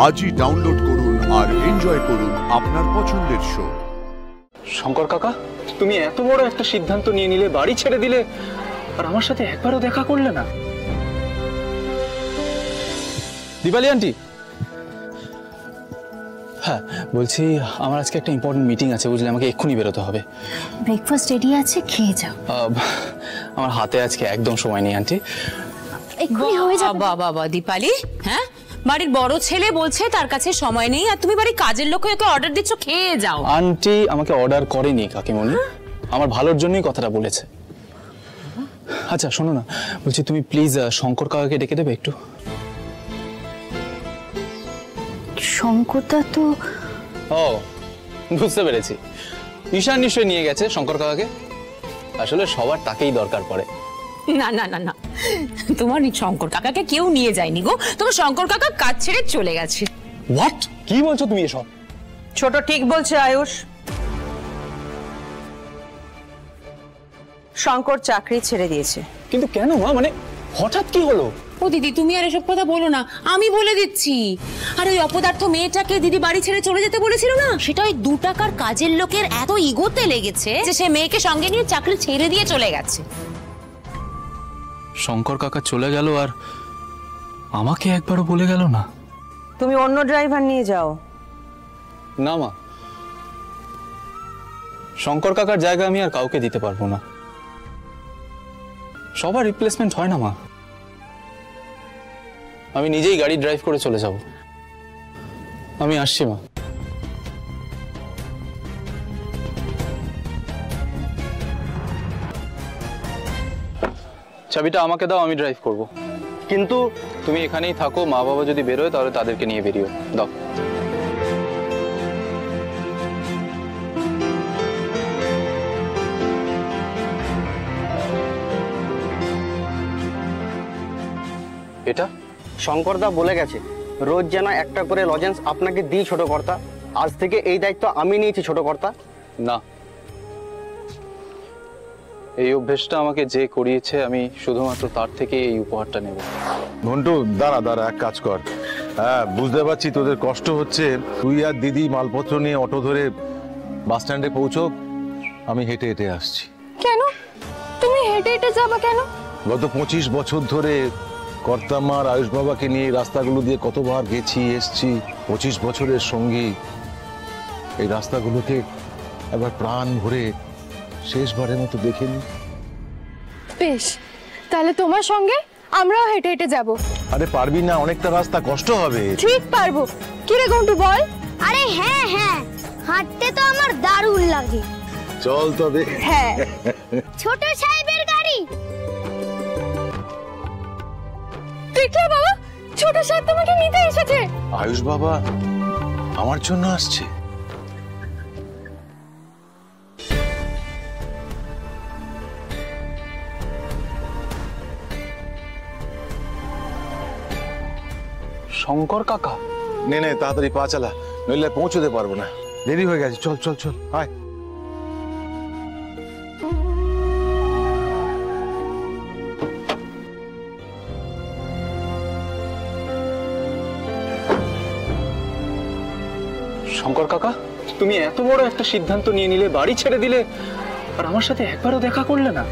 আজই ডাউনলোড করুন আর এনজয় করুন আপনার পছন্দের শো। শঙ্কর কাকা, তুমি এত বড় একটা সিদ্ধান্ত নিয়ে নিলে, বাড়ি ছেড়ে দিলে, আর আমার সাথে একবারও দেখা করলে না। দীপালি আন্টি, হ্যাঁ বলছি, আমার আজকে একটা ইম্পর্টেন্ট মিটিং আছে, বুঝলে, আমাকে এক্ষুনি বেরোতে হবে। ব্রেকফাস্ট রেডি আছে, খেয়ে যাও। আমার হাতে আজকে একদম সময় নেই আন্টি। এক্ষুনি হয়ে যাবে। বাবা দীপালি, হ্যাঁ বাড়ির বড় ছেলে বলছে তার কাছে সময় নেই, আর তুমি বাড়ির কাজের লোককে ওকে অর্ডার দিচ্ছ খেয়ে যাও। আন্টি আমাকে অর্ডার করেনি কাকিমণি, আমার ভালোর জন্যই কথাটা বলেছে। আচ্ছা শোনো না, বলছি তুমি প্লিজ শঙ্কর কাকাকে ডেকে দেবে একটু। শঙ্করদা তো... ও বুঝতে পেরেছি, ঈশান নিশ্চয়ই নিয়ে গেছে শঙ্কর কাকাকে। আসলে সবার তাকেই দরকার পড়ে। না না না না, তোমার শঙ্কর কাকাকে কেউ নিয়ে যায়নি গো, তোমার শঙ্কর কাকা কাজ ছেড়ে চলে গেছে। হোয়াট? কি বলছো তুমি এসব? ছোট ঠিক বলছে আয়ুষ। শঙ্কর চাকরি ছেড়ে দিয়েছে। কিন্তু কেন মা, মানে হঠাৎ কি হলো? ও দিদি, তুমি আর এসব কথা বলো না, আমি বলে দিচ্ছি। আর ওই অপদার্থ মেয়েটাকে দিদি বাড়ি ছেড়ে চলে যেতে বলেছিল না, সেটা ওই 2 টাকার কাজের লোকের এত ইগোতে লেগেছে যে সে মেয়েকে সঙ্গে নিয়ে চাকরি ছেড়ে দিয়ে চলে গেছে। শঙ্কর কাকা চলে গেল আর আমাকে একবারও বলে গেল না। তুমি অন্য ড্রাইভার নিয়ে যাও। না মা, শঙ্কর কাকার জায়গা আমি আর কাউকে দিতে পারবো না। সবার রিপ্লেসমেন্ট হয় না মা। আমি নিজেই গাড়ি ড্রাইভ করে চলে যাব। আমি আসছি মা। চাবিটা আমাকে দাও, আমি ড্রাইভ করব। কিন্তু তুমি এখানেই থাকো, মা বাবা যদি বেরোয় তাহলে তাদেরকে নিয়ে বেরিও। দাও। এটা শঙ্করদা বলে গেছে রোজ যেন একটা করে লজেন্স আপনাকে দিই ছোট কর্তা। আজ থেকে এই দায়িত্ব আমি নিয়েছি ছোট কর্তা। না, এই অভ্যেসটা আমাকে যে করিয়েছে, আমি শুধুমাত্র তার থেকে এই উপহারটা নেব। ঘন্টু দাঁড়া এক কাজ কর। হ্যাঁ বুঝতে পারছি তোদের কষ্ট হচ্ছে, তুই আর দিদি মালপত্র নিয়ে অটো ধরে বাস স্ট্যান্ডে পৌঁছো, আমি হেঁটে হেঁটে আসছি। কেন তুমি হেঁটে হেঁটে যাবা কেন? গত 25 বছর ধরে কর্তামার আয়ুষ বাবাকে নিয়ে রাস্তাগুলো দিয়ে কতবার গেছি এসছি। 25 বছরের সঙ্গী এই রাস্তাগুলোকে একবার প্রাণ ভরে শেষবারের মতো দেখে নি। বেশ, তাহলে তোমার সঙ্গে আমরাও হেঁটে হেঁটে যাব। আরে পারবি না, অনেকটা রাস্তা, কষ্ট হবে। ঠিক পারবো। কি রে ঘন্টু বল? আরে হ্যাঁ হ্যাঁ, হাঁটতে তো আমার দারুণ লাগে। চল তবে। হ্যাঁ। ছোট সাহেবের গাড়ি। দেখলে বাবা, ছোট সাহেব তোমাকে নিতে এসেছে। আয়ুষ বাবা আমার জন্য আসছে। শঙ্কর কাকা? নে তাড়াতাড়ি পা চালা, নইলে পৌঁছতে পারবো না, দেরি হয়ে গেছে। চল চল চল, আয়। শঙ্কর কাকা, তুমি এত বড় একটা সিদ্ধান্ত নিয়ে নিলে, বাড়ি ছেড়ে দিলে, আর আমার সাথে একবারও দেখা করলে না।